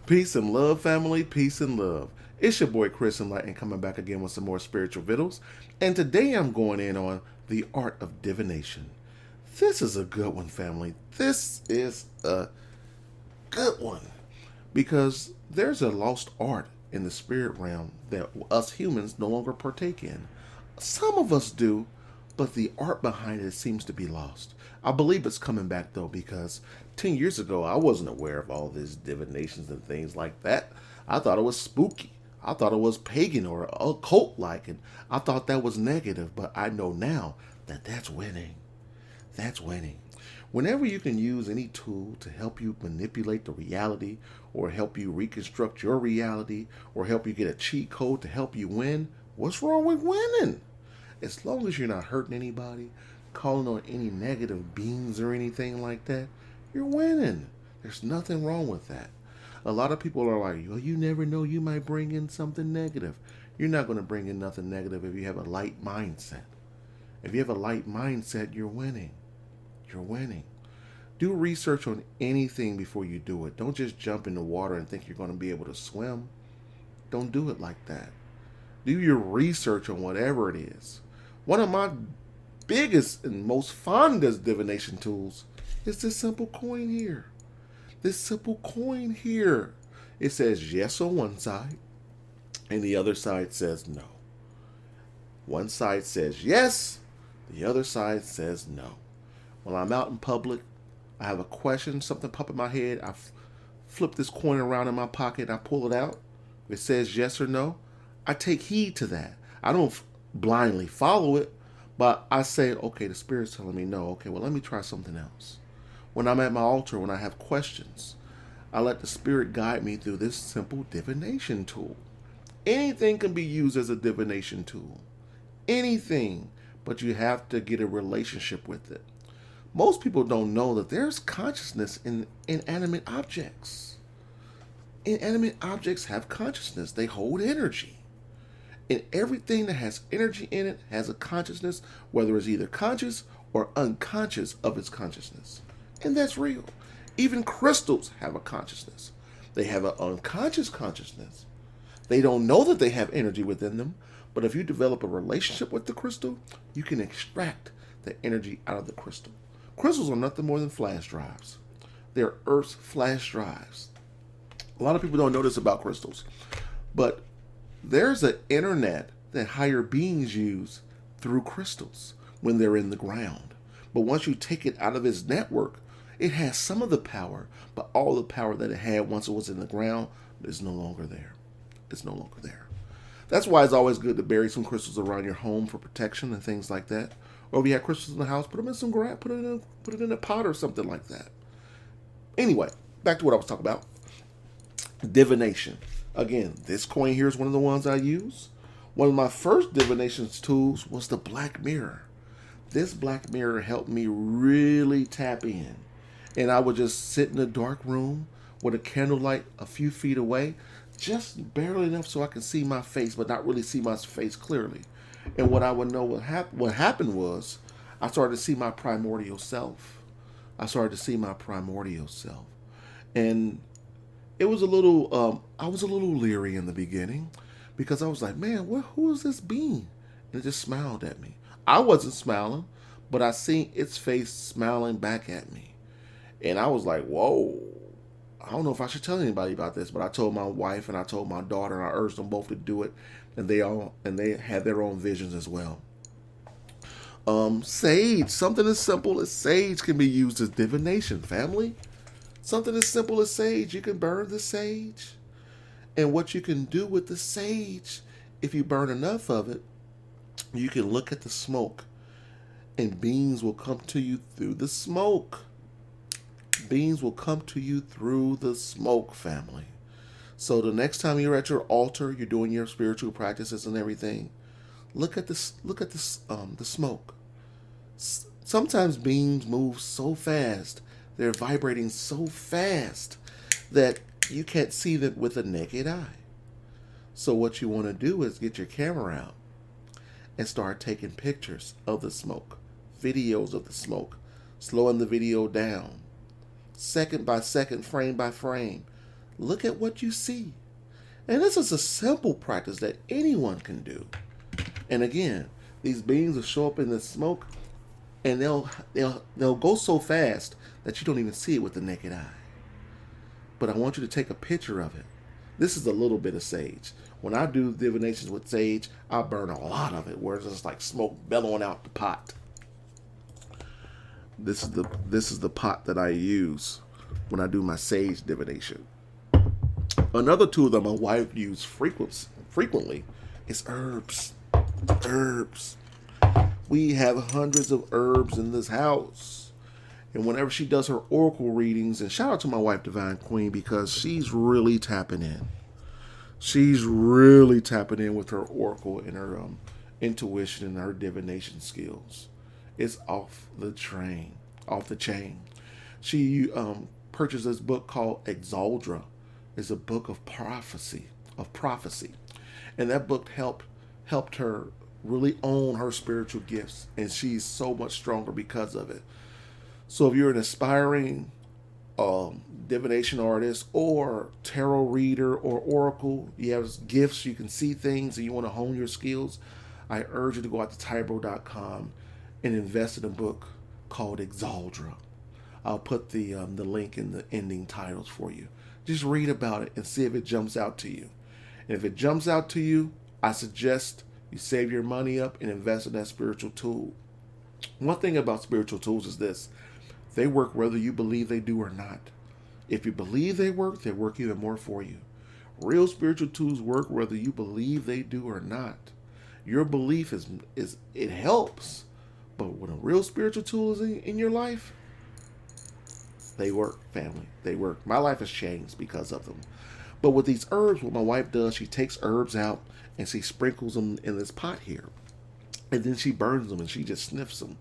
Peace and love, family. Peace and love. It's your boy Chris Enlightened coming back again with some more spiritual vittles. And today I'm going in on the Art of Divination. This is a good one, family. This is a good one. Because there's a lost art in the spirit realm that us humans no longer partake in. Some of us do, but the art behind it seems to be lost. I believe it's coming back though, because 10 years ago I wasn't aware of all these divinations and things like that. I thought it was spooky. I thought it was pagan or occult like, and I thought that was negative, but I know now that that's winning. That's winning. Whenever you can use any tool to help you manipulate the reality or help you reconstruct your reality or help you get a cheat code to help you win, what's wrong with winning? As long as you're not hurting anybody, calling on any negative beings or anything like that, you're winning. There's nothing wrong with that. A lot of people are like, well, you never know, you might bring in something negative. You're not going to bring in nothing negative if you have a light mindset. If you have a light mindset, you're winning. You're winning. Do research on anything before you do it. Don't just jump in the water and think you're going to be able to swim. Don't do it like that. Do your research on whatever it is. One of my biggest and most fondest divination tools is this simple coin here. This simple coin here. It says yes on one side, and the other side says no. One side says yes, the other side says no. When I'm out in public, I have a question, something pop in my head, I flip this coin around in my pocket, and I pull it out. It says yes or no. I take heed to that. I don't blindly follow it, but I say, okay, the Spirit's telling me no. Okay, well, let me try something else. When I'm at my altar, when I have questions, I let the Spirit guide me through this simple divination tool. Anything can be used as a divination tool. Anything, but you have to get a relationship with it. Most people don't know that there's consciousness in inanimate objects. Inanimate objects have consciousness. They hold energy. And everything that has energy in it has a consciousness, whether it's either conscious or unconscious of its consciousness. And that's real. Even crystals have a consciousness. They have an unconscious consciousness. They don't know that they have energy within them, but if you develop a relationship with the crystal, you can extract the energy out of the crystal. Crystals are nothing more than flash drives. They're Earth's flash drives. A lot of people don't know this about crystals, but there's an internet that higher beings use through crystals when they're in the ground. But once you take it out of its network, it has some of the power, but all the power that it had once it was in the ground is no longer there. It's no longer there. That's why it's always good to bury some crystals around your home for protection and things like that. Or if you have crystals in the house, put them in some grass, put it in a pot or something like that. Anyway, back to what I was talking about. Divination. Again, this coin here is one of the ones I use. One of my first divination tools was the black mirror. This black mirror helped me really tap in. And I would just sit in a dark room with a candlelight a few feet away, just barely enough so I could see my face, but not really see my face clearly. And what I would know what happened was I started to see my primordial self. I started to see my primordial self. And it was I was a little leery in the beginning because I was like, man, who is this being? And it just smiled at me. I wasn't smiling, but I seen its face smiling back at me. And I was like, whoa, I don't know if I should tell anybody about this, but I told my wife and I told my daughter, and I urged them both to do it. And they had their own visions as well. Sage, something as simple as sage can be used as divination, family. Something as simple as sage, you can burn the sage. And what you can do with the sage, if you burn enough of it, you can look at the smoke and beings will come to you through the smoke. Beings will come to you through the smoke, family. So the next time you're at your altar, you're doing your spiritual practices and everything, look at the smoke. Sometimes beings move so fast, they're vibrating so fast that you can't see them with a naked eye. So what you want to do is get your camera out and start taking pictures of the smoke, videos of the smoke, slowing the video down, second by second, frame by frame. Look at what you see. And this is a simple practice that anyone can do. And again, these beings will show up in the smoke, and they'll go so fast that you don't even see it with the naked eye. But I want you to take a picture of it. This is a little bit of sage. When I do divinations with sage, I burn a lot of it, where it's just like smoke bellowing out the pot. This is the pot that I use when I do my sage divination. Another tool that my wife uses frequently is herbs. Herbs. We have hundreds of herbs in this house. And whenever she does her oracle readings, and shout out to my wife, Divine Queen, because she's really tapping in. She's really tapping in with her oracle and her intuition and her divination skills. It's off the chain. She purchased this book called Exaldra. It's a book of prophecy. And that book helped her really own her spiritual gifts, and she's so much stronger because of it. So if you're an aspiring divination artist or tarot reader or oracle, you have gifts, you can see things, and you want to hone your skills, I urge you to go out to tybro.com and invest in a book called Exaldra. I'll put the link in the ending titles for you. Just read about it and see if it jumps out to you. And if it jumps out to you, I suggest you save your money up and invest in that spiritual tool. One thing about spiritual tools is this: they work whether you believe they do or not. If you believe they work even more for you. Real spiritual tools work whether you believe they do or not. Your belief is it helps, but when a real spiritual tool is in your life, they work, family. They work. My life has changed because of them. But with these herbs, what my wife does, she takes herbs out and she sprinkles them in this pot here. And then she burns them and she just sniffs them.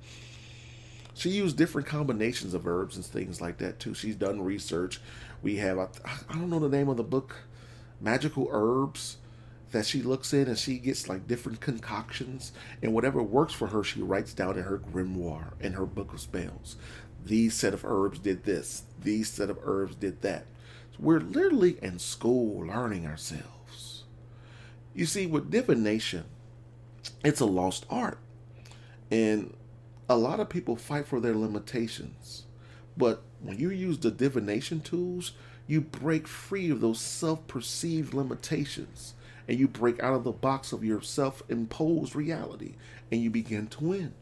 She used different combinations of herbs and things like that too. She's done research. We have, I don't know the name of the book, Magical Herbs, that she looks in, and she gets like different concoctions. And whatever works for her, she writes down in her grimoire, in her book of spells. These set of herbs did this. These set of herbs did that. So we're literally in school learning ourselves. You see, with divination, it's a lost art. And a lot of people fight for their limitations. But when you use the divination tools, you break free of those self-perceived limitations. And you break out of the box of your self-imposed reality. And you begin to win.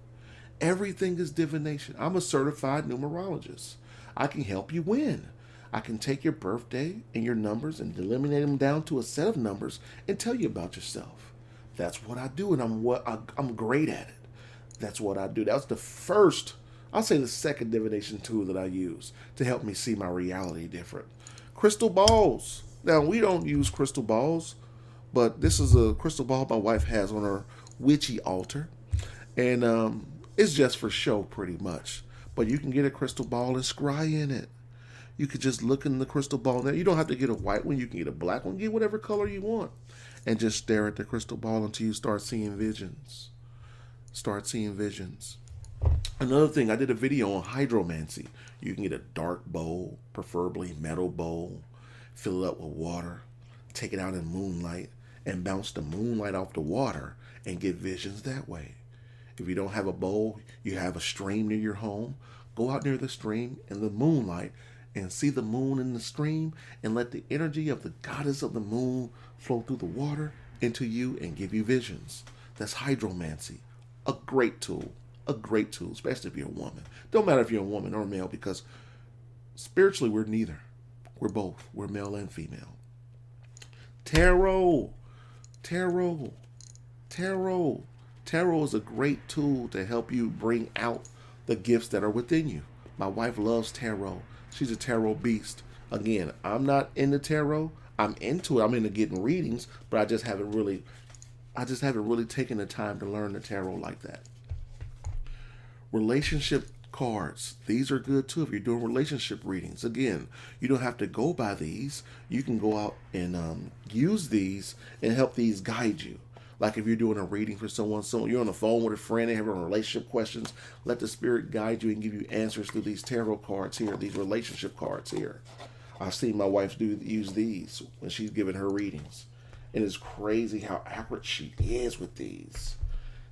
Everything is divination. I'm a certified numerologist. I can help you win. I can take your birthday and your numbers and eliminate them down to a set of numbers and tell you about yourself. That's what I do, and I'm great at it. That's what I do. That's the first, I'll say the second divination tool that I use to help me see my reality different. Crystal balls. Now, we don't use crystal balls, but this is a crystal ball my wife has on her witchy altar. And it's just for show pretty much. But you can get a crystal ball and scry in it. You could just look in the crystal ball. Now, you don't have to get a white one. You can get a black one. Get whatever color you want. And just stare at the crystal ball until you start seeing visions. Another thing, I did a video on hydromancy. You can get a dark bowl, preferably metal bowl, fill it up with water, take it out in moonlight, and bounce the moonlight off the water and get visions that way. If you don't have a bowl, you have a stream near your home, go out near the stream in the moonlight and see the moon in the stream and let the energy of the goddess of the moon flow through the water into you and give you visions. That's hydromancy. A great tool, especially if you're a woman. Don't matter if you're a woman or a male, because spiritually we're neither. We're both. We're male and female. Tarot is a great tool to help you bring out the gifts that are within you. My wife loves tarot. She's a tarot beast. Again, I'm not into tarot. I'm into it. I'm into getting readings, but I just haven't really taken the time to learn the tarot like that. Relationship cards. These are good too if you're doing relationship readings. Again, you don't have to go by these. You can go out and use these and help these guide you. Like if you're doing a reading for someone, you're on the phone with a friend, they have relationship questions, let the spirit guide you and give you answers through these tarot cards here, these relationship cards here. I've seen my wife use these when she's giving her readings. And it's crazy how accurate she is with these.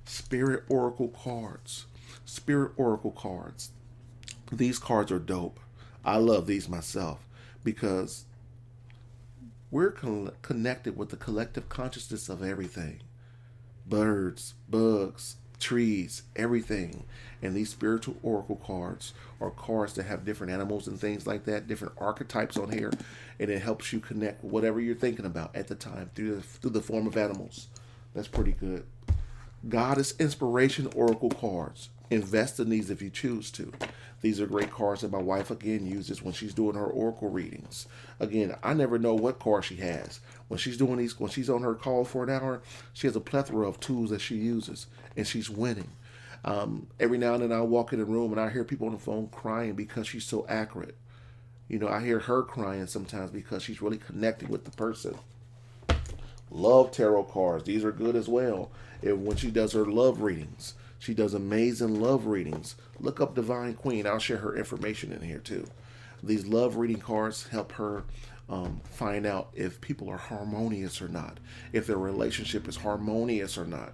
Spirit Oracle cards. Spirit Oracle cards. These cards are dope. I love these myself because we're connected with the collective consciousness of everything: birds, bugs, trees, everything. And these spiritual oracle cards are cards that have different animals and things like that, different archetypes on here, and it helps you connect with whatever you're thinking about at the time through the form of animals. That's pretty good. Goddess Inspiration Oracle cards. Invest in these if you choose to. These are great cards that my wife again uses when she's doing her oracle readings. Again, I never know what card she has. When she's doing these, when she's on her call for an hour, she has a plethora of tools that she uses, and she's winning. Every now and then I walk in the room and I hear people on the phone crying because she's so accurate. You know, I hear her crying sometimes because she's really connecting with the person. Love tarot cards. These are good as well. And when she does her love readings, she does amazing love readings. Look up Divine Queen. I'll share her information in here too. These love reading cards help her find out if people are harmonious or not, if their relationship is harmonious or not.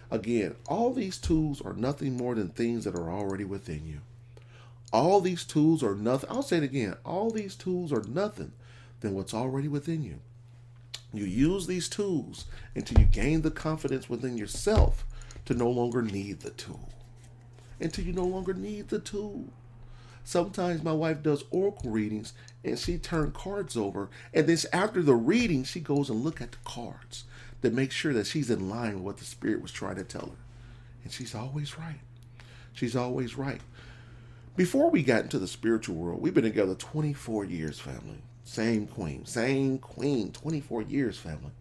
Again, all these tools are nothing more than things that are already within you. All these tools are nothing. I'll say it again. All these tools are nothing than what's already within you. You use these tools until you gain the confidence within yourself to no longer need the tool. Until you no longer need the tool. Sometimes my wife does oracle readings and she turns cards over, and then after the reading she goes and look at the cards to make sure that she's in line with what the spirit was trying to tell her. And she's always right. She's always right. Before we got into the spiritual world, we've been together 24 years, family. Same queen, 24 years, family.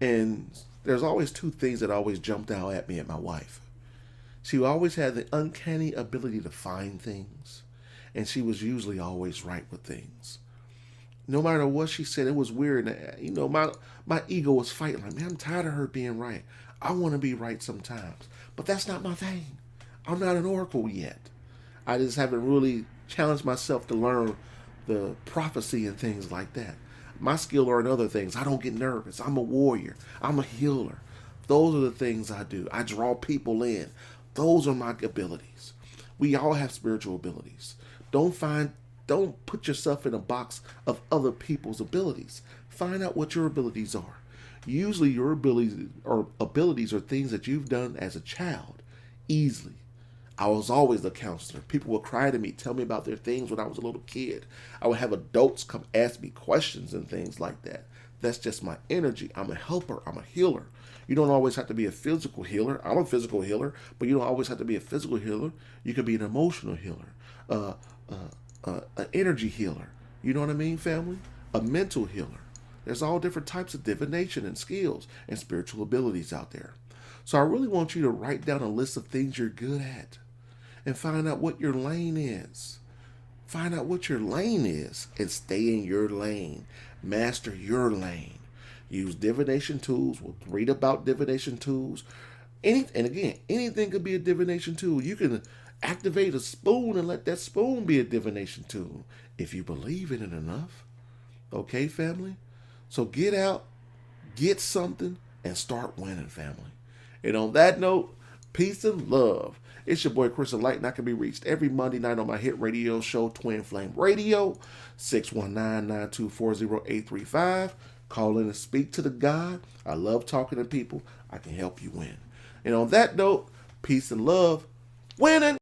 And there's always two things that always jumped out at me at my wife. She always had the uncanny ability to find things, and she was usually always right with things. No matter what she said, it was weird. You know, my ego was fighting. Like, man, I'm tired of her being right. I want to be right sometimes. But that's not my thing. I'm not an oracle yet. I just haven't really challenged myself to learn the prophecy and things like that. My skill are in other things. I don't get nervous. I'm a warrior. I'm a healer. Those are the things I do. I draw people in. Those are my abilities. We all have spiritual abilities. Don't put yourself in a box of other people's abilities. Find out what your abilities are. Usually your abilities are things that you've done as a child easily. I was always a counselor. People would cry to me, tell me about their things when I was a little kid. I would have adults come ask me questions and things like that. That's just my energy. I'm a helper. I'm a healer. You don't always have to be a physical healer. I'm a physical healer, but you don't always have to be a physical healer. You could be an emotional healer, an energy healer. You know what I mean, family? A mental healer. There's all different types of divination and skills and spiritual abilities out there. So I really want you to write down a list of things you're good at and find out what your lane is. Find out what your lane is and stay in your lane. Master your lane. Use divination tools. We'll read about divination tools. Anything could be a divination tool. You can activate a spoon and let that spoon be a divination tool if you believe in it enough. Okay, family? So get out, get something, and start winning, family. And on that note, peace and love. It's your boy Chris Enlightened. I can be reached every Monday night on my hit radio show, Twin Flame Radio, 619-924-0835. Call in and speak to the God. I love talking to people. I can help you win. And on that note, peace and love. Winning!